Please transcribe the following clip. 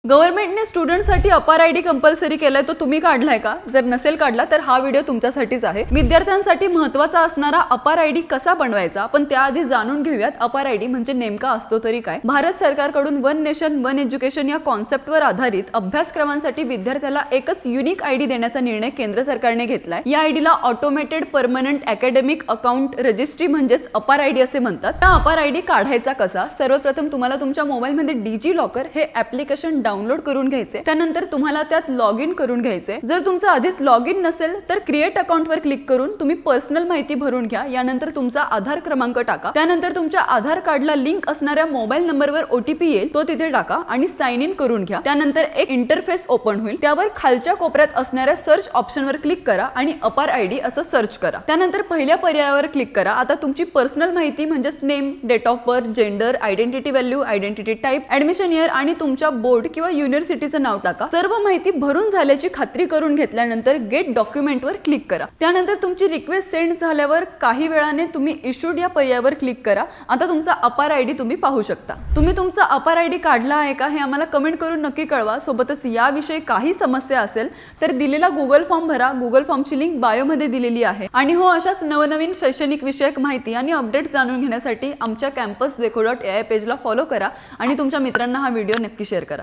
गव्हर्नमेंटने स्टुडंटसाठी अपार आयडी कंपल्सरी केलाय, तो तुम्ही काढलाय का? जर नसेल काढला तर हा व्हिडिओ तुमच्यासाठीच आहे। विद्यार्थ्यांसाठी महत्त्वाचा असणारा अपार आयडी कसा बनवायचा, पण त्याआधी जाणून घेऊयात अपार आयडी म्हणजे नेमका असतो तरी काय। भारत सरकारकडून वन नेशन वन एज्युकेशन या कॉन्सेप्टवर आधारित अभ्यासक्रमांसाठी विद्यार्थ्याला एकच युनिक आयडी देण्याचा निर्णय केंद्र सरकारने घेतलाय। या आयडीला automated permanent academic account registry म्हणजेच अपार आयडी असे म्हणतात। त्या अपार आयडी काढायचा कसा? सर्वप्रथम तुम्हाला तुमच्या मोबाईलमध्ये डिजी लॉकर हे ऍप्लिकेशन डाउनलोड करून घ्यायचे। त्यानंतर तुम्हाला त्यात लॉग इन करून घ्यायचे। जर तुमचं आधीच लॉग इन नसेल तर क्रिएट अकाउंट वर क्लिक करून तुम्ही पर्सनल माहिती भरून घ्या। यानंतर तुमचा आधार क्रमांक टाका। त्यानंतर तुमच्या आधार कार्डला लिंक असणाऱ्या मोबाईल नंबरवर ओटीपी येईल, तो तिथे टाका आणि साइन इन करून घ्या। त्यानंतर एक इंटरफेस ओपन होईल, त्यावर खालच्या कोपऱ्यात असणाऱ्या सर्च ऑप्शनवर क्लिक करा आणि अपार आयडी असं सर्च करा। त्यानंतर पहिल्या पर्यायावर क्लिक करा। आता तुमची पर्सनल माहिती म्हणजे name, date of birth, gender, identity value, identity type, admission year आणि तुमच्या बोर्ड किंवा युनिव्हर्सिटीचं नाव टाका। सर्व माहिती भरून झाल्याची खात्री करून घेतल्यानंतर गेट डॉक्युमेंट वर क्लिक करा। त्यानंतर तुमची रिक्वेस्ट सेंड झाल्यावर काही वेळाने तुम्ही इश्यूड या पर्यायावर क्लिक करा। आता तुमचा अपार आयडी तुम्ही पाहू शकता। तुम्ही तुमचा अपार आयडी काढला आहे का हे आम्हाला कमेंट करून नक्की कळवा। सोबतच याविषयी काही समस्या असेल तर दिलेला गुगल फॉर्म भरा। गुगल फॉर्मची लिंक बायो मध्ये दिलेली आहे। आणि हो, अशाच नवनवीन शैक्षणिक विषयक माहिती आणि अपडेट्स जाणून घेण्यासाठी आमच्या campusdekho.ai पेजला फॉलो करा आणि तुमच्या मित्रांना हा व्हिडिओ नक्की शेअर करा।